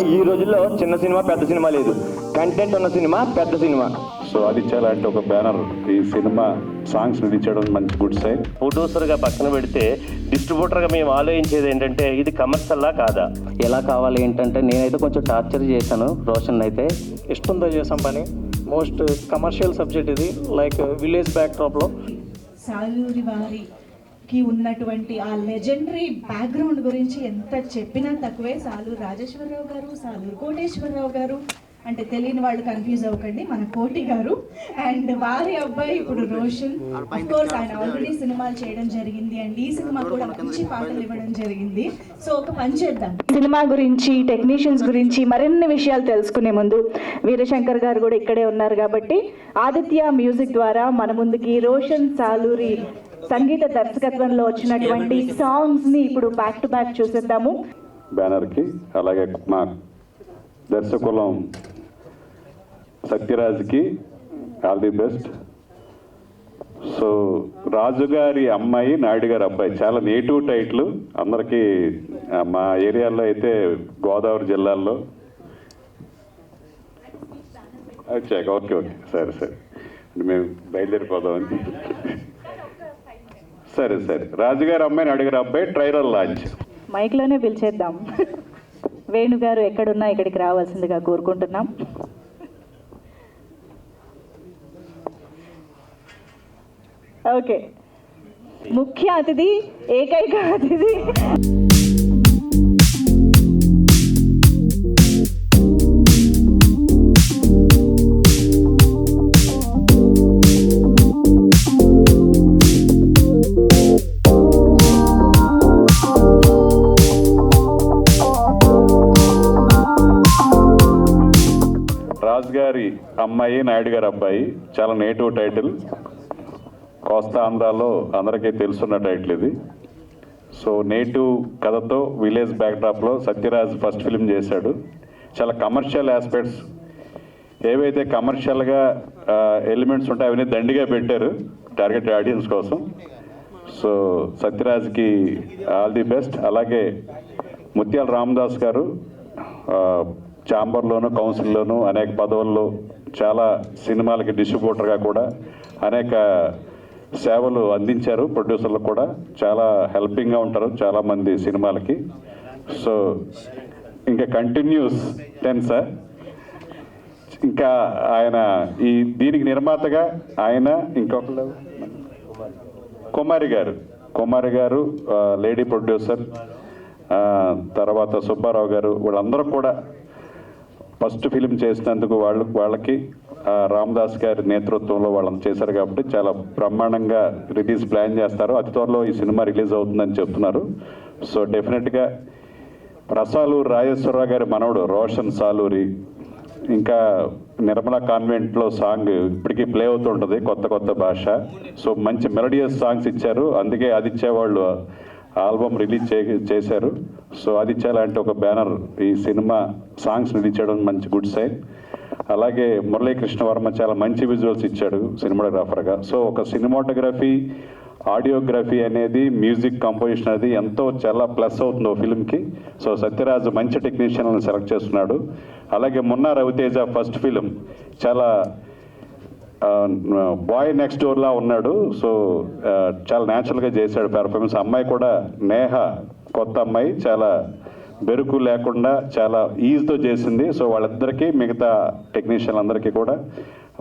ఈ రోజుల్లో చిన్న సినిమా పెద్ద సినిమా లేదు, కంటెంట్ ఉన్న సినిమా పెద్ద సినిమా. సో ఆదిత్య లాంటి ఒక బ్యానర్ ఈ సినిమా సాంగ్స్ రిలీజ్ చేయడం మంచి గుడ్ సైన్. ప్రొడ్యూసర్గా పక్కన పెడితే డిస్ట్రిబ్యూటర్గా మేము ఆలోచించేది ఏంటంటే ఇది కమర్షియల్లా కాదా, ఎలా కావాలి ఏంటంటే నేనైతే కొంచెం టార్చర్ చేశాను రోషన్ అయితే. ఇష్టంతో చేసాం పని. మోస్ట్ కమర్షియల్ సబ్జెక్ట్ ఇది, లైక్ విలేజ్ బ్యాక్డ్రాప్లో. సాలూరి వారికి ఉన్నటువంటి ఆ లెజెండరీ బ్యాక్గ్రౌండ్ గురించి ఎంత చెప్పినా తక్కువే. సాలూరు రాజేశ్వరరావు గారు, సాలూరు కోటేశ్వరరావు గారు అంటే తెలియని వాళ్ళు కన్ఫ్యూజ్ అవ్వకండి, మన కోటి గారు. అండ్ వారి అబ్బాయి ఇప్పుడు రోషన్. అఫ్ కోర్స్ ఆయన ఆల్రెడీ సినిమాలు చేయడం జరిగింది అండ్ ఈ సినిమా కూడా మంచి పాటలు ఇవ్వడం జరిగింది. సో ఒక పని చేద్దాం, సినిమా గురించి టెక్నీషియన్స్ గురించి మరిన్ని విషయాలు తెలుసుకునే ముందు వీరశంకర్ గారు కూడా ఇక్కడే ఉన్నారు కాబట్టి ఆదిత్య మ్యూజిక్ ద్వారా మన ముందుకి రోషన్ సాలూరి సంగీత దర్శకత్వంలో వచ్చినటువంటి సాంగ్స్ ని ఇప్పుడు బ్యాక్ టు బ్యాక్ చూసేద్దాము. బ్యానర్కి అలాగే మా దర్శకులం సత్యరాజ్కి ఆల్ ది బెస్ట్. సో రాజుగారి అమ్మాయి, నాయుడు గారి అబ్బాయి చాలా నేటివ్ టైటిల్. అందరికీ మా ఏరియాలో అయితే గోదావరి జిల్లాల్లో వచ్చాక ఓకే సరే మేము బయలుదేరిపోదామని. సరే రాజుగారి అమ్మాయి, నాయుడు గారి అబ్బాయి ట్రైలర్ లాంచ్. మైక్లోనే పిలిచేద్దాం. వేణుగారు ఎక్కడున్నా ఇక్కడికి రావాల్సిందిగా కోరుకుంటున్నాం. ఓకే, ముఖ్య అతిథి, ఏకైక అతిథి రాజుగారి అమ్మాయి, నాయుడు గారి అబ్బాయి చాలా నేటివ్ టైటిల్. కోస్తా ఆంధ్రాలో అందరికీ తెలుసున్న టైటిల్ ఇది. సో నేటివ్ కథతో విలేజ్ బ్యాక్డ్రాప్లో సత్యరాజ్ ఫస్ట్ ఫిలిం చేశాడు. చాలా కమర్షియల్ ఆస్పెక్ట్స్, ఏవైతే కమర్షియల్గా ఎలిమెంట్స్ ఉంటాయి అవన్నీ దండిగా పెట్టారు టార్గెట్ ఆడియన్స్ కోసం. సో సత్యరాజ్కి ఆల్ ది బెస్ట్. అలాగే ముత్యాల రామదాస్ గారు ఛాంబర్లోను, కౌన్సిల్లోను అనేక పదవుల్లో చాలా సినిమాలకి డిస్ట్రిబ్యూటర్గా కూడా అనేక సేవలు అందించారు. ప్రొడ్యూసర్లు కూడా చాలా హెల్పింగ్గా ఉంటారు చాలామంది సినిమాలకి. సో ఇంకా కంటిన్యూస్ సార్. ఇంకా ఆయన దీనికి నిర్మాతగా ఆయన ఇంకొకరు కుమారి గారు లేడీ ప్రొడ్యూసర్, తర్వాత సుబ్బారావు గారు, వీళ్ళందరూ కూడా ఫస్ట్ ఫిలిం చేసినందుకు వాళ్ళకి రామదాస్ గారి నేతృత్వంలో వాళ్ళని చేశారు కాబట్టి చాలా బ్రహ్మాండంగా రిలీజ్ ప్లాన్ చేస్తారు. అతి త్వరలో ఈ సినిమా రిలీజ్ అవుతుందని చెప్తున్నారు. సో డెఫినెట్గా రసాలూరు రాజేశ్వరరావు గారి మనవడు రోషన్ సాలూరి, ఇంకా నిర్మలా కాన్వెంట్లో సాంగ్ ఇప్పటికీ ప్లే అవుతుంటుంది కొత్త భాష. సో మంచి మెలోడియస్ సాంగ్స్ ఇచ్చారు, అందుకే ఆదిత్య వాళ్ళు ఆల్బమ్ రిలీజ్ చేశారు. సో ఆదిత్య లాంటి ఒక బ్యానర్ ఈ సినిమా సాంగ్స్ రిలీజ్ చేయడం మంచి గుడ్ సైన్. అలాగే మురళీకృష్ణ వర్మ చాలా మంచి విజువల్స్ ఇచ్చాడు సినిమాటోగ్రాఫర్గా. సో ఒక సినిమాటోగ్రఫీ, ఆడియోగ్రఫీ అనేది, మ్యూజిక్ కంపోజిషన్ అనేది ఎంతో చాలా ప్లస్ అవుతుంది ఓ ఫిల్మ్కి. సో సత్యరాజు మంచి టెక్నీషియన్లను సెలెక్ట్ చేస్తున్నాడు. అలాగే మున్నా రవితేజ ఫస్ట్ ఫిలిం చాలా బాయ్ నెక్స్ట్ డోర్లా ఉన్నాడు. సో చాలా న్యాచురల్గా చేశాడు పెర్ఫార్మెన్స్. అమ్మాయి కూడా నేహ, కొత్త అమ్మాయి, చాలా బెరుకు లేకుండా చాలా ఈజీతో చేసింది. సో వాళ్ళిద్దరికీ, మిగతా టెక్నీషియన్ అందరికీ కూడా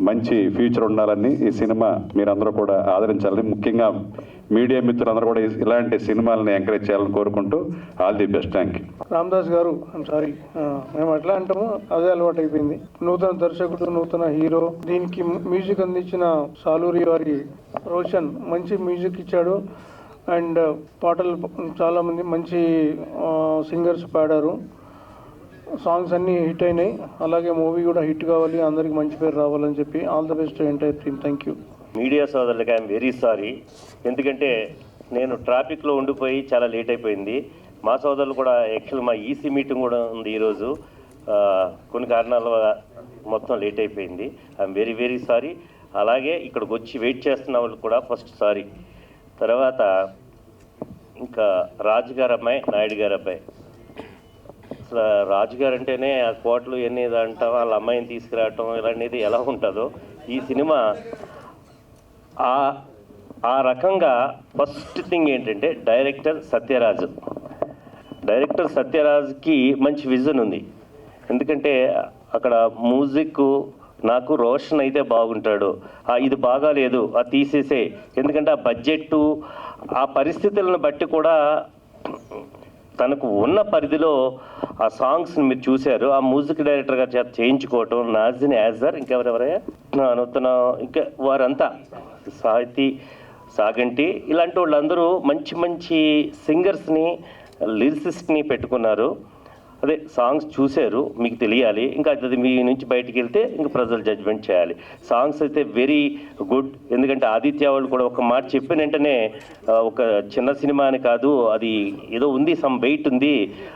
మంచి ఫ్యూచర్ ఉండాలని ఈ సినిమా మీరందరూ కూడా ఆదరించాలని, ముఖ్యంగా మీడియా మిత్రులందరూ కూడా ఇలాంటి సినిమాలని ఎంకరేజ్ చేయాలని కోరుకుంటూ all the best. Thank you. Ramdas garu, sorry మేము ఎట్లా అంటామో అదే అలవాటు అయిపోయింది. నూతన దర్శకుడు, నూతన హీరో. దీనికి మ్యూజిక్ అందించిన సాలూరి వారి రోషన్ మంచి మ్యూజిక్ ఇచ్చాడు అండ్ పాటలు చాలామంది మంచి సింగర్స్ పాడారు. సాంగ్స్ అన్నీ హిట్ అయినాయి. అలాగే మూవీ కూడా హిట్ కావాలి, అందరికి మంచి పేరు రావాలని చెప్పి all the best entire team. Thank you. Media సోదరులకి ఐఎమ్ వెరీ సారీ. ఎందుకంటే నేను ట్రాఫిక్లో ఉండిపోయి చాలా లేట్ అయిపోయింది. మా సోదరులు కూడా యాక్చువల్ మా ఈసీ మీటింగ్ కూడా ఉంది ఈరోజు, కొన్ని కారణాల వల్ల మొత్తం లేట్ అయిపోయింది. I'm very sorry. అలాగే ఇక్కడికి వచ్చి వెయిట్ చేస్తున్న వాళ్ళు కూడా ఫస్ట్ సారీ. తర్వాత ఇంకా రాజు గారి అమ్మాయి, నాయుడు గారి అబ్బాయి. అసలు రాజుగారు అంటేనే ఆ కోట్లు ఎన్ని అంటాం వాళ్ళ అమ్మాయిని తీసుకురావటం ఇలాంటిది ఎలా ఉంటుందో ఈ సినిమా ఆ రకంగా ఫస్ట్ థింగ్ ఏంటంటే డైరెక్టర్ సత్యరాజ్కి మంచి విజన్ ఉంది. ఎందుకంటే అక్కడ మ్యూజిక్ నాకు రోషన్ అయితే బాగుంటాడు, ఇది బాగాలేదు అది తీసేసే, ఎందుకంటే ఆ బడ్జెట్ ఆ పరిస్థితులను బట్టి కూడా తనకు ఉన్న పరిధిలో ఆ సాంగ్స్ని మీరు చూశారు. ఆ మ్యూజిక్ డైరెక్టర్ గారి చేత చేయించుకోవటం, నాజిన్ యాజర్ ఇంకెవరెవరయ్యా అనుతున్నా ఇంకా వారంతా సాహితీ సాగంటి ఇలాంటి వాళ్ళందరూ మంచి మంచి సింగర్స్ని లిరిసిస్ట్ని పెట్టుకున్నారు. అదే సాంగ్స్ చూశారు, మీకు తెలియాలి. ఇంకా అది మీ నుంచి బయటికి వెళ్తే ఇంకా ప్రజలు జడ్జ్మెంట్ చేయాలి. సాంగ్స్ అయితే వెరీ గుడ్. ఎందుకంటే ఆదిత్య వాళ్ళు కూడా ఒక మాట చెప్పిన వెంటనే ఒక చిన్న సినిమా అని కాదు, అది ఏదో ఉంది, సమ్ వెయిట్ ఉంది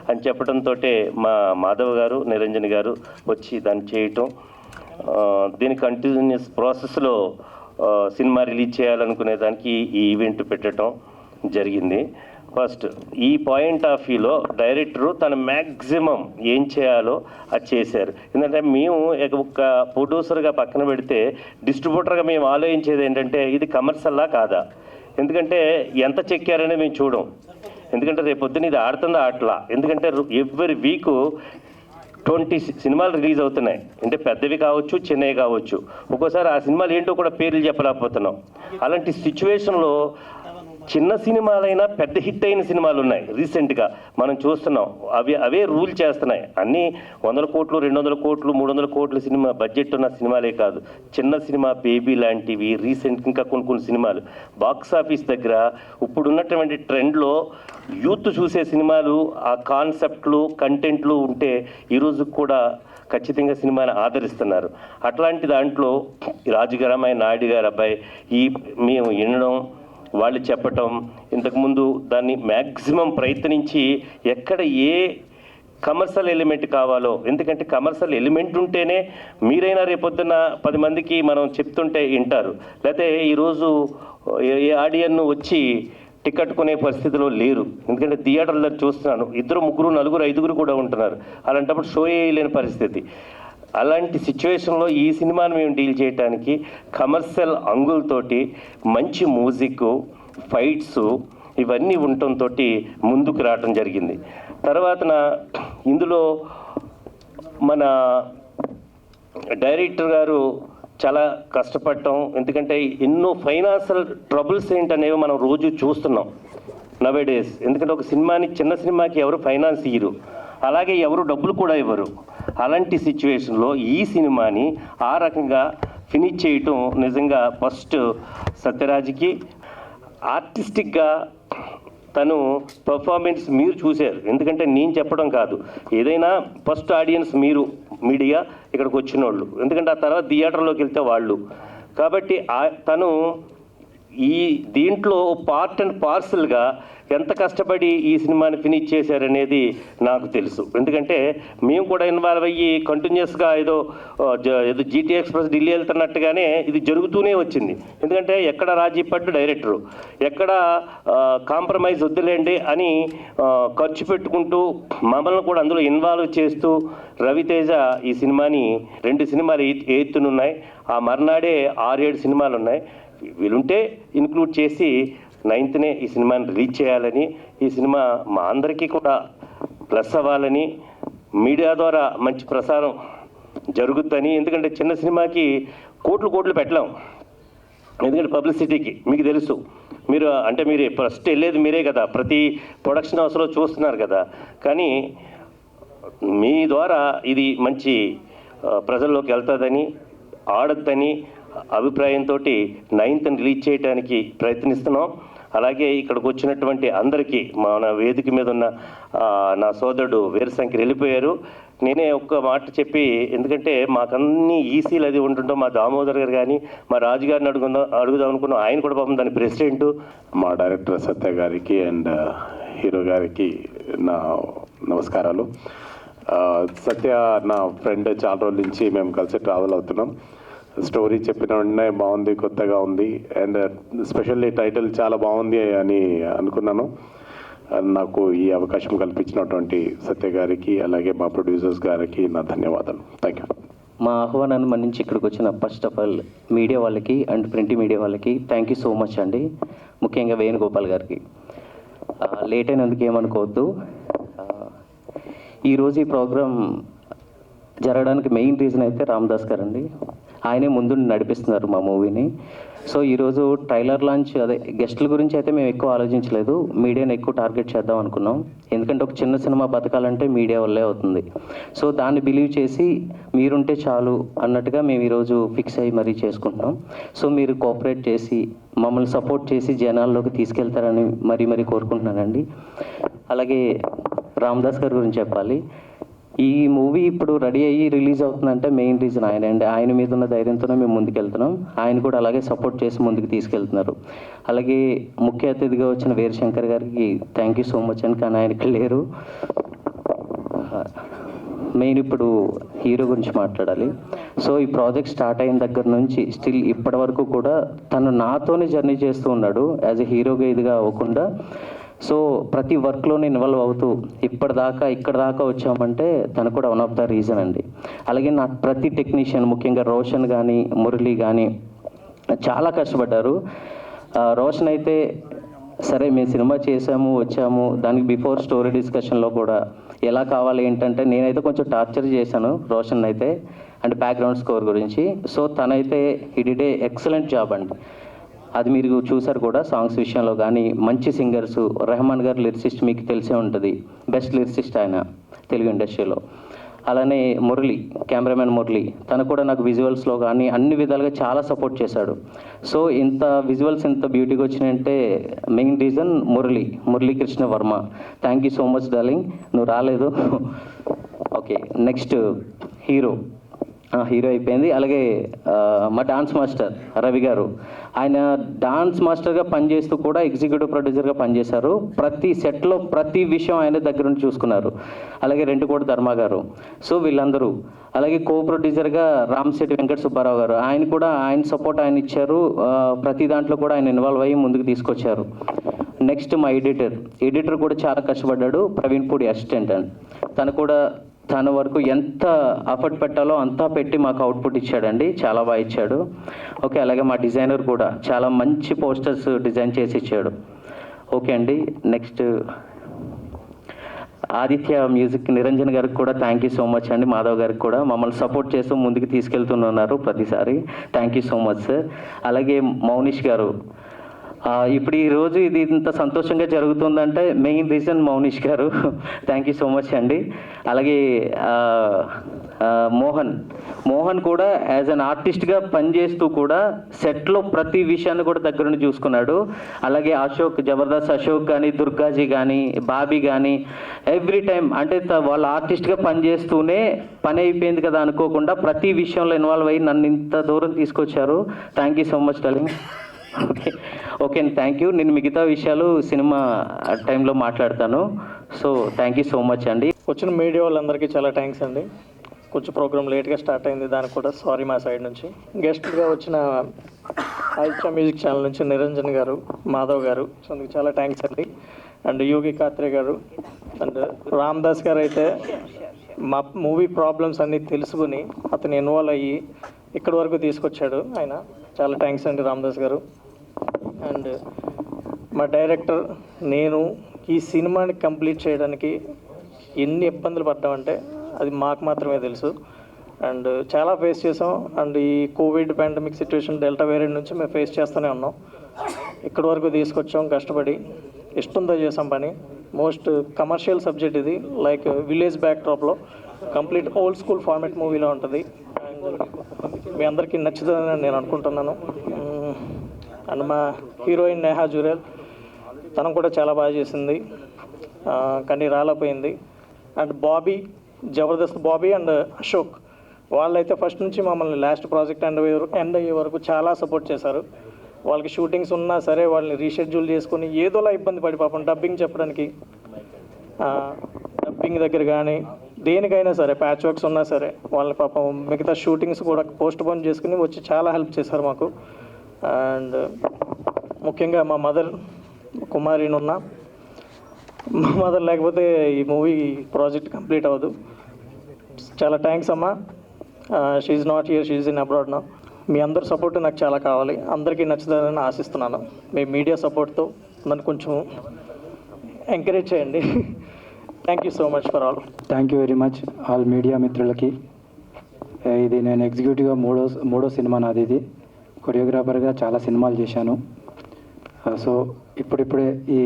అని చెప్పడంతో మా మాధవ్ గారు, నిరంజన్ గారు వచ్చి దాన్ని చేయటం, దీని కంటిన్యూస్ ప్రాసెస్లో సినిమా రిలీజ్ చేయాలనుకునే దానికి ఈ ఈవెంట్ పెట్టడం జరిగింది. ఫస్ట్ ఈ పాయింట్ ఆఫ్ వ్యూలో డైరెక్టరు తన మ్యాక్సిమం ఏం చేయాలో అది చేశారు. ఎందుకంటే మేము ఒక ప్రొడ్యూసర్గా పక్కన పెడితే డిస్ట్రిబ్యూటర్గా మేము ఆలోచించేది ఏంటంటే ఇది కమర్షియల్లా కాదా, ఎందుకంటే ఎంత చెక్కారనే మేము చూడం. ఎందుకంటే రేపొద్దున ఇది ఆడుతుందా ఆటలా, ఎందుకంటే ఎవ్రీ వీకు 20 సినిమాలు రిలీజ్ అవుతున్నాయి. అంటే పెద్దవి కావచ్చు, చిన్నవి కావచ్చు. ఒక్కోసారి ఆ సినిమాలు ఏంటో కూడా పేర్లు చెప్పలేకపోతున్నాం. అలాంటి సిచ్యువేషన్లో చిన్న సినిమాలైనా పెద్ద హిట్ అయిన సినిమాలు ఉన్నాయి. రీసెంట్గా మనం చూస్తున్నాం, అవే రూల్ చేస్తున్నాయి. అన్నీ 100 కోట్లు, 200 కోట్లు, 300 కోట్ల సినిమా బడ్జెట్ ఉన్న సినిమాలే కాదు, చిన్న సినిమా బేబీ లాంటివి, రీసెంట్ ఇంకా కొన్ని సినిమాలు బాక్స్ ఆఫీస్ దగ్గర ఇప్పుడు ఉన్నటువంటి ట్రెండ్లో యూత్ చూసే సినిమాలు, ఆ కాన్సెప్ట్లు, కంటెంట్లు ఉంటే ఈరోజు కూడా ఖచ్చితంగా సినిమాని ఆదరిస్తున్నారు. అట్లాంటి దాంట్లో రాజుగారమ్మాయి నాయుడు గారు అబ్బాయి మేము వినడం, వాళ్ళు చెప్పటం, ఇంతకుముందు దాన్ని మ్యాక్సిమం ప్రయత్నించి ఎక్కడ ఏ కమర్షియల్ ఎలిమెంట్ కావాలో, ఎందుకంటే కమర్షియల్ ఎలిమెంట్ ఉంటేనే మీరైనా రేపొద్దున 10 మందికి మనం చెప్తుంటే వింటారు. లేకపోతే ఈరోజు ఏ ఆడియన్ను వచ్చి టికెట్ కొనే పరిస్థితిలో లేరు. ఎందుకంటే థియేటర్లో చూస్తున్నాను 2, 3, 4, 5 కూడా ఉంటున్నారు. అలాంటప్పుడు షో వేయలేని పరిస్థితి. అలాంటి సిచ్యువేషన్లో ఈ సినిమాను మేము డీల్ చేయడానికి కమర్షియల్ అంగులతోటి మంచి మ్యూజిక్, ఫైట్స్ ఇవన్నీ ఉండటంతో ముందుకు రావటం జరిగింది. తర్వాత ఇందులో మన డైరెక్టర్ గారు చాలా కష్టపడటం, ఎందుకంటే ఎన్నో ఫైనాన్షియల్ ట్రబుల్స్ ఏంటనేవి మనం రోజు చూస్తున్నాం నవేడేస్. ఎందుకంటే ఒక సినిమాని, చిన్న సినిమాకి ఎవరు ఫైనాన్స్ ఇయ్యరు, అలాగే ఎవరు డబ్బులు కూడా ఇవ్వరు. అలాంటి సిచ్యువేషన్లో ఈ సినిమాని ఆ రకంగా ఫినిష్ చేయటం నిజంగా ఫస్ట్ సత్యరాజ్కి. ఆర్టిస్టిక్గా తను పర్ఫార్మెన్స్ మీరు చూశారు, ఎందుకంటే నేను చెప్పడం కాదు, ఏదైనా ఫస్ట్ ఆడియన్స్ మీరు మీడియా ఇక్కడికి వచ్చిన వాళ్ళు, ఎందుకంటే ఆ తర్వాత థియేటర్లోకి వెళ్తే వాళ్ళు. కాబట్టి తను ఈ దీంట్లో పార్ట్ అండ్ పార్సల్గా ఎంత కష్టపడి ఈ సినిమాని ఫినిష్ చేశారనేది నాకు తెలుసు. ఎందుకంటే మేము కూడా ఇన్వాల్వ్ అయ్యి కంటిన్యూస్గా ఏదో జీటీ ఎక్స్ప్రెస్ ఢిల్లీ వెళ్తున్నట్టుగానే ఇది జరుగుతూనే వచ్చింది. ఎందుకంటే ఎక్కడ రాజీ పడ్డు డైరెక్టరు, ఎక్కడ కాంప్రమైజ్ వద్దులేండి అని ఖర్చు పెట్టుకుంటూ మమ్మల్ని కూడా అందులో ఇన్వాల్వ్ చేస్తూ రవితేజ ఈ సినిమాని 2 సినిమాలు ఎత్తునున్నాయి. ఆ మర్నాడే 6-7 సినిమాలు ఉన్నాయి. వీలుంటే ఇన్క్లూడ్ చేసి 9th ఈ సినిమాని రిలీజ్ చేయాలని, ఈ సినిమా మా అందరికీ కూడా ప్లస్ అవ్వాలని, మీడియా ద్వారా మంచి ప్రసారం జరుగుద్దని. ఎందుకంటే చిన్న సినిమాకి కోట్లు పెట్టలేం, ఎందుకంటే పబ్లిసిటీకి మీకు తెలుసు. మీరు ఫస్ట్ వెళ్ళేది మీరే కదా, ప్రతి ప్రొడక్షన్ హౌస్లో చూస్తున్నారు కదా. కానీ మీ ద్వారా ఇది మంచి ప్రజల్లోకి వెళ్తుందని, ఆడద్దని అభిప్రాయంతో 9th రిలీజ్ చేయడానికి ప్రయత్నిస్తున్నాం. అలాగే ఇక్కడికి వచ్చినటువంటి అందరికీ, మన వేదిక మీద ఉన్న నా సోదరుడు వీరశంకర్ వెళ్ళిపోయారు, నేనే ఒక్క మాట చెప్పి, ఎందుకంటే మాకన్నీ ఈసీలు అది ఉంటుంటాం, మా దామోదర్ గారు కానీ మా రాజుగారిని అడుగుదాం అనుకున్నాం. ఆయన కూడా పాపం దాని ప్రెసిడెంట్. మా డైరెక్టర్ సత్య గారికి అండ్ హీరో గారికి నా నమస్కారాలు. సత్య నా ఫ్రెండ్, చాలా రోజుల నుంచి మేము కలిసి ట్రావెల్ అవుతున్నాం. స్టోరీ చెప్పిన వెంటనే బాగుంది, కొత్తగా ఉంది, అండ్ స్పెషల్లీ టైటిల్ చాలా బాగుంది అని అనుకున్నాను. నాకు ఈ అవకాశం కల్పించినటువంటి సత్య గారికి అలాగే మా ప్రొడ్యూసర్స్ గారికి నా ధన్యవాదాలు. Thank you. మా ఆహ్వానాన్ని మన్నించి ఇక్కడికి వచ్చిన ఫస్ట్ ఆఫ్ ఆల్ మీడియా వాళ్ళకి అండ్ ప్రింట్ మీడియా వాళ్ళకి థ్యాంక్ యూ సో మచ్ అండి. ముఖ్యంగా వేణుగోపాల్ గారికి. లేట్ అయినందుకు ఏమనుకోవద్దు. ఈరోజు ఈ ప్రోగ్రాం జరగడానికి మెయిన్ రీజన్ అయితే రామదాస్ గారు అండి. ఆయనే ముందు నడిపిస్తున్నారు మా మూవీని. సో ఈరోజు ట్రైలర్ లాంచ్ అదే గెస్ట్ల గురించి అయితే మేము ఎక్కువ ఆలోచించలేదు. మీడియాని ఎక్కువ టార్గెట్ చేద్దాం అనుకున్నాం. ఎందుకంటే ఒక చిన్న సినిమా బతకాలంటే మీడియా వల్లే అవుతుంది. సో దాన్ని బిలీవ్ చేసి మీరుంటే చాలు అన్నట్టుగా మేము ఈరోజు ఫిక్స్ అయ్యి మరీ చేసుకుంటున్నాం. సో మీరు కోఆపరేట్ చేసి మమ్మల్ని సపోర్ట్ చేసి జనాల్లోకి తీసుకెళ్తారని మరీ కోరుకుంటున్నానండి. అలాగే రామదాస్ గారి గురించి చెప్పాలి. ఈ మూవీ ఇప్పుడు రెడీ అయ్యి రిలీజ్ అవుతుందంటే మెయిన్ రీజన్ ఆయన అండి. ఆయన మీద ఉన్న ధైర్యంతోనే మేము ముందుకెళ్తున్నాం. ఆయన కూడా అలాగే సపోర్ట్ చేసి ముందుకు తీసుకెళ్తున్నారు. అలాగే ముఖ్య అతిథిగా వచ్చిన వీరశంకర్ గారికి థ్యాంక్ యూ సో మచ్ అని. కానీ ఆయనకి లేరు. మెయిన్ ఇప్పుడు హీరో గురించి మాట్లాడాలి. సో ఈ ప్రాజెక్ట్ స్టార్ట్ అయిన దగ్గర నుంచి స్టిల్ ఇప్పటి వరకు కూడా తను నాతోనే జర్నీ చేస్తూ ఉన్నాడు. యాజ్ ఎ హీరోగా ఇదిగా అవ్వకుండా సో ప్రతి వర్క్లోనే ఇన్వాల్వ్ అవుతూ ఇక్కడ దాకా వచ్చామంటే తను కూడా వన్ ఆఫ్ ద రీజన్ అండి. అలాగే నా ప్రతి టెక్నీషియన్ ముఖ్యంగా రోషన్ కానీ మురళి కానీ చాలా కష్టపడ్డారు. రోషన్ అయితే సరే మేము సినిమా చేసాము వచ్చాము, దానికి బిఫోర్ స్టోరీ డిస్కషన్లో కూడా ఎలా కావాలి ఏంటంటే నేనైతే కొంచెం టార్చర్ చేశాను రోషన్ అయితే అండ్ బ్యాక్గ్రౌండ్ స్కోర్ గురించి. సో తనైతే హి డిడ్ ఏ ఎక్సలెంట్ జాబ్ అండి. అది మీరు చూసారు కూడా సాంగ్స్ విషయంలో కానీ. మంచి సింగర్స్, రెహమాన్ గారు లిరిసిస్ట్ మీకు తెలిసే ఉంటుంది, బెస్ట్ లిరిసిస్ట్ ఆయన తెలుగు ఇండస్ట్రీలో. అలానే మురళి, కెమెరామెన్ మురళి, తను కూడా నాకు విజువల్స్లో కానీ అన్ని విధాలుగా చాలా సపోర్ట్ చేశాడు. సో ఇంత విజువల్స్ ఇంత బ్యూటీగా వచ్చినాయంటే main reason Muralikrishna Varma. Thank you so much darling, నువ్వు రాలేదు. ఓకే, నెక్స్ట్ హీరో అయిపోయింది. అలాగే మా డాన్స్ మాస్టర్ రవి గారు, ఆయన డాన్స్ మాస్టర్గా పనిచేస్తూ కూడా ఎగ్జిక్యూటివ్ ప్రొడ్యూసర్గా పనిచేశారు. ప్రతి సెట్లో ప్రతి విషయం ఆయన దగ్గర నుంచి చూసుకున్నారు. అలాగే రెండుకోటి ధర్మ గారు. సో వీళ్ళందరూ. అలాగే కో ప్రొడ్యూసర్గా రామశెట్టి వెంకట సుబ్బారావు గారు, ఆయన కూడా ఆయన సపోర్ట్ ఆయన ఇచ్చారు. ప్రతి దాంట్లో కూడా ఆయన ఇన్వాల్వ్ అయ్యి ముందుకు తీసుకొచ్చారు. నెక్స్ట్ మా ఎడిటర్ కూడా చాలా కష్టపడ్డాడు, ప్రవీణ్ పూడి అసిస్టెంట్ అండ్ తన వరకు ఎంత ఎఫర్ట్ పెట్టాలో అంతా పెట్టి మాకు అవుట్పుట్ ఇచ్చాడండి, చాలా బాగా ఇచ్చాడు. ఓకే, అలాగే మా డిజైనర్ కూడా చాలా మంచి పోస్టర్స్ డిజైన్ చేసి ఇచ్చాడు. ఓకే అండి, నెక్స్ట్ ఆదిత్య మ్యూజిక్ నిరంజన్ గారికి కూడా థ్యాంక్ యూ సో మచ్ అండి. మాధవ్ గారికి కూడా మమ్మల్ని సపోర్ట్ చేస్తూ ముందుకు తీసుకెళ్తున్నారు ప్రతిసారి. Thank you so much sir. అలాగే మౌనిష్ గారు, ఇప్పుడు ఈరోజు ఇది ఇంత సంతోషంగా జరుగుతుందంటే మెయిన్ రీజన్ మౌనిష్ గారు. థ్యాంక్ యూ సో మచ్ అండి. అలాగే మోహన్ కూడా యాజ్ అన్ ఆర్టిస్ట్గా పనిచేస్తూ కూడా సెట్లో ప్రతి విషయాన్ని కూడా దగ్గర నుండి చూసుకున్నాడు. అలాగే జబర్దస్త్ అశోక్ కానీ, దుర్గాజీ కానీ, బాబీ కానీ ఎవ్రీ టైం అంటే వాళ్ళ ఆర్టిస్ట్గా పనిచేస్తూనే పని అయిపోయింది కదా అనుకోకుండా ప్రతి విషయంలో ఇన్వాల్వ్ అయ్యి నన్ను ఇంత దూరం తీసుకొచ్చారు. Thank you so much darling. Okay అండి, థ్యాంక్ యూ. నేను మిగతా విషయాలు సినిమా టైంలో మాట్లాడతాను. So thank you so much అండి. వచ్చిన మీడియా వాళ్ళందరికీ చాలా థ్యాంక్స్ అండి. కొంచెం ప్రోగ్రామ్ లేట్గా స్టార్ట్ అయింది, దానికి కూడా సారీ మా సైడ్ నుంచి. గెస్ట్గా వచ్చిన ఆదిత్య మ్యూజిక్ ఛానల్ నుంచి నిరంజన్ గారు, మాధవ్ గారు, సో అందుకు చాలా థ్యాంక్స్ అండి. అండ్ యోగి కాత్రే గారు అండ్ రామదాస్ గారు అయితే మా మూవీ ప్రాబ్లమ్స్ అన్నీ తెలుసుకుని అతను ఇన్వాల్వ్ అయ్యి ఇక్కడి వరకు తీసుకొచ్చాడు ఆయన. చాలా థ్యాంక్స్ అండి రామదాస్ గారు. అండ్ మా డైరెక్టర్, నేను ఈ సినిమాని కంప్లీట్ చేయడానికి ఎన్ని ఇబ్బందులు పడ్డామంటే అది మాకు మాత్రమే తెలుసు. అండ్ చాలా ఫేస్ చేసాం. అండ్ ఈ Covid pandemic situation delta variant నుంచి మేము ఫేస్ చేస్తూనే ఉన్నాం. ఇక్కడి వరకు తీసుకొచ్చాం కష్టపడి, ఇష్టంతో చేసాం పని. మోస్ట్ కమర్షియల్ సబ్జెక్ట్ ఇది, లైక్ విలేజ్ బ్యాక్డ్రాప్లో కంప్లీట్ ఓల్డ్ స్కూల్ ఫార్మాట్ మూవీలో ఉంటుంది. మీ అందరికీ నచ్చుతుందని నేను అనుకుంటున్నాను. అండ్ మా హీరోయిన్ నేహా జురేల్, తను కూడా చాలా బాగా చేసింది కానీ రాలేకపోయింది. అండ్ జబర్దస్త్ బాబీ అండ్ అశోక్, వాళ్ళైతే ఫస్ట్ నుంచి మమ్మల్ని లాస్ట్ ప్రాజెక్ట్ ఎండ్ అయ్యే వరకు చాలా సపోర్ట్ చేశారు. వాళ్ళకి షూటింగ్స్ ఉన్నా సరే వాళ్ళని రీషెడ్యూల్ చేసుకొని ఏదోలా ఇబ్బంది పడి పాపం డబ్బింగ్ చెప్పడానికి, డబ్బింగ్ దగ్గర కానీ దేనికైనా సరే ప్యాచ్ వర్క్స్ ఉన్నా సరే వాళ్ళని పాపం మిగతా షూటింగ్స్ కూడా పోస్ట్ పోన్ చేసుకుని వచ్చి చాలా హెల్ప్ చేశారు మాకు. అండ్ ముఖ్యంగా మా మదర్ కుమారినున్న మా మదర్ లేకపోతే ఈ మూవీ ప్రాజెక్ట్ కంప్లీట్ అవ్వదు. చాలా థ్యాంక్స్ అమ్మా. She's not here, she's in abroad నా. మీ అందరి సపోర్ట్ నాకు చాలా కావాలి. అందరికీ నచ్చుతుందని ఆశిస్తున్నాను. మీ మీడియా సపోర్ట్తో నన్ను కొంచెం ఎంకరేజ్ చేయండి. Thank you so much for all. Thank you very much all media మిత్రులకి. ఇది నేను ఎగ్జిక్యూటివ్గా మూడో సినిమా నాది. ఇది కొరియోగ్రాఫర్గా చాలా సినిమాలు చేశాను. సో ఇప్పుడిప్పుడే ఈ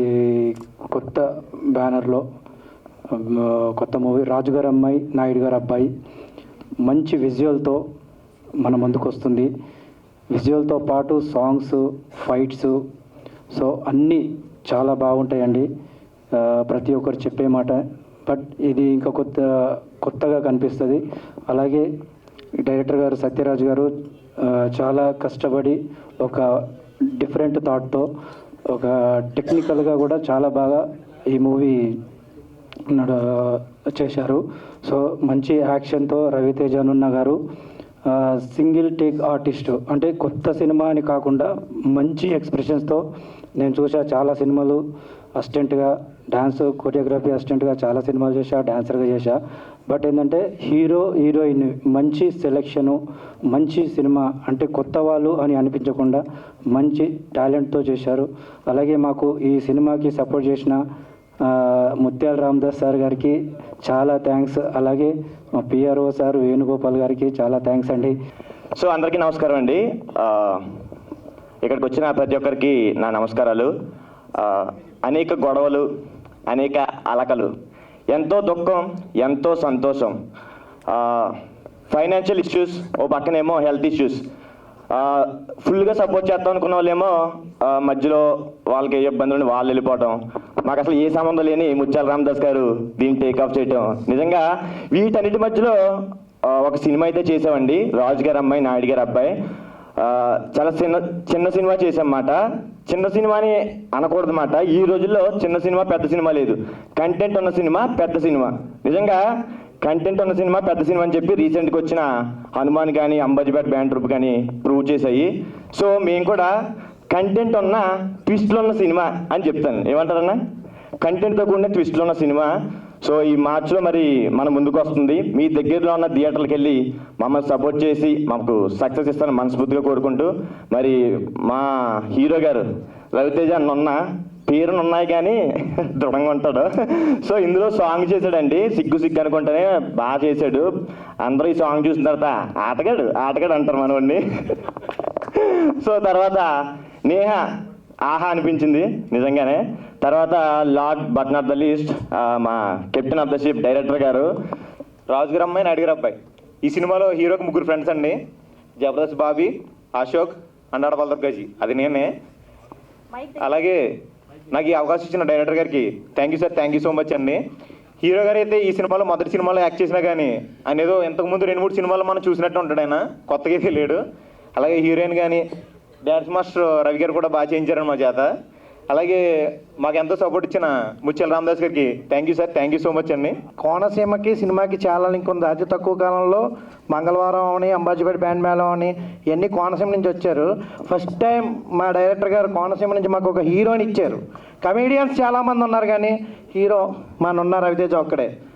కొత్త బ్యానర్లో కొత్త మూవీ రాజుగారి అమ్మాయి నాయుడు గారి అబ్బాయి మంచి విజువల్తో మన ముందుకు వస్తుంది. విజువల్తో పాటు సాంగ్స్, ఫైట్స్, సో అన్నీ చాలా బాగుంటాయండి. ప్రతి ఒక్కరు చెప్పే మాట. బట్ ఇది ఇంకా కొత్తగా కనిపిస్తుంది. అలాగే డైరెక్టర్ గారు సత్యరాజ్ గారు చాలా కష్టపడి ఒక డిఫరెంట్ థాట్తో ఒక టెక్నికల్గా కూడా చాలా బాగా ఈ మూవీ చేశారు. సో మంచి యాక్షన్తో రవితేజ నున్న గారు సింగిల్ టేక్ ఆర్టిస్ట్, అంటే కొత్త సినిమా అని కాకుండా మంచి ఎక్స్ప్రెషన్స్తో నేను చూసా. చాలా సినిమాలు అసిస్టెంట్గా, డ్యాన్స్ కొరియోగ్రఫీ అసిస్టెంట్గా చాలా సినిమాలు చేశా, డ్యాన్సర్గా చేశా. బట్ ఏంటంటే హీరో హీరోయిన్ మంచి సెలెక్షను, మంచి సినిమా, అంటే కొత్త వాళ్ళు అని అనిపించకుండా మంచి టాలెంట్తో చేశారు. అలాగే మాకు ఈ సినిమాకి సపోర్ట్ చేసిన ముత్యాల రామదాస్ సార్ గారికి చాలా థ్యాంక్స్. అలాగే మా పిఆర్ఓ సార్ వేణుగోపాల్ గారికి చాలా థ్యాంక్స్ అండి. సో అందరికీ నమస్కారం అండి. ఇక్కడికి వచ్చిన ప్రతి ఒక్కరికి నా నమస్కారాలు. అనేక గొడవలు, అనేక అలకలు, ఎంతో దుఃఖం, ఎంతో సంతోషం, ఫైనాన్షియల్ ఇష్యూస్, ఓ పక్కనేమో హెల్త్ ఇష్యూస్. ఫుల్గా సపోర్ట్ చేద్దాం అనుకున్న వాళ్ళేమో మధ్యలో వాళ్ళకి ఏ ఇబ్బంది ఉండి వాళ్ళు వెళ్ళిపోవటం, మాకు అసలు ఏ సంబంధం లేని ముత్యాల రామదాస్ గారు దీన్ని టేక్ఆఫ్ చేయటం. నిజంగా వీటన్నిటి మధ్యలో ఒక సినిమా అయితే చేసామండి, రాజుగారి అమ్మాయి నాయుడు గారి అబ్బాయి. చాలా చిన్న సినిమా చేసామన్నమాట. చిన్న సినిమాని అనకూడదు అన్నమాట. ఈ రోజుల్లో చిన్న సినిమా పెద్ద సినిమా లేదు, కంటెంట్ ఉన్న సినిమా పెద్ద సినిమా. నిజంగా కంటెంట్ ఉన్న సినిమా పెద్ద సినిమా అని చెప్పి రీసెంట్గా వచ్చిన హనుమాన్ కానీ అంబాజీపేట బ్యాండ్ ట్రూప్ కానీ ప్రూవ్ చేశాయి. సో మేము కూడా కంటెంట్ ఉన్న ట్విస్ట్లో ఉన్న సినిమా అని చెప్తాను. ఏమంటారన్నా? కంటెంట్తో కూడిన ట్విస్ట్లో ఉన్న సినిమా. సో ఈ మార్చ్లో మరి మన ముందుకు వస్తుంది. మీ దగ్గరలో ఉన్న థియేటర్లకు వెళ్ళి మమ్మల్ని సపోర్ట్ చేసి మాకు సక్సెస్ ఇస్తారని మనస్ఫూర్తిగా కోరుకుంటూ, మరి మా హీరో గారు రవితేజ నున్న పేరునున్నాయి కానీ దృఢంగా ఉంటాడు. సో ఇందులో సాంగ్ చేశాడండి, సిగ్గు సిగ్గు అనుకుంటేనే బాగా చేశాడు. అందరూ ఈ సాంగ్ చూసిన తర్వాత ఆటగాడు అంటారు మనవాడిని. సో తర్వాత నేహ ఆహా అనిపించింది నిజంగానే. తర్వాత last but not the least మా captain of the ship director గారు రాజుగారి అమ్మాయి నాయుడు గారి అబ్బాయి. ఈ సినిమాలో హీరోకి 3 ఫ్రెండ్స్ అండి, జబర్దస్త్ బాబీ, అశోక్, అండాడపల్లి దుర్గాజీ, అది నేనే. అలాగే నాకు ఈ అవకాశం ఇచ్చిన డైరెక్టర్ గారికి thank you sir, thank you so much అండి. హీరో గారు అయితే ఈ సినిమాలో మొదటి సినిమాలో యాక్ట్ చేసినా కానీ ఆయన ఏదో ఇంతకుముందు 2-3 సినిమాలు మనం చూసినట్టు ఉంటాడు, ఆయన కొత్తగా అయితే లేడు. అలాగే హీరోయిన్ కానీ డ్యాన్స్ మాస్టర్ రవి గారు కూడా బాగా చేయించారని మా చేత. అలాగే మాకు ఎంతో సపోర్ట్ ఇచ్చిన ముత్యాల రామదాస్ గారికి thank you sir, thank you so much అండి. కోనసీమకి సినిమాకి చాలా లింక్ ఉంది. అతి తక్కువ కాలంలో మంగళవారం అని, అంబాజీపేట బ్యాండ్ మేళం అని ఇవన్నీ కోనసీమ నుంచి వచ్చారు. ఫస్ట్ టైం మా డైరెక్టర్ గారు కోనసీమ నుంచి మాకు ఒక హీరోని ఇచ్చారు. కమేడియన్స్ చాలామంది ఉన్నారు కానీ హీరో మన ఉన్న రవితేజ ఒక్కడే.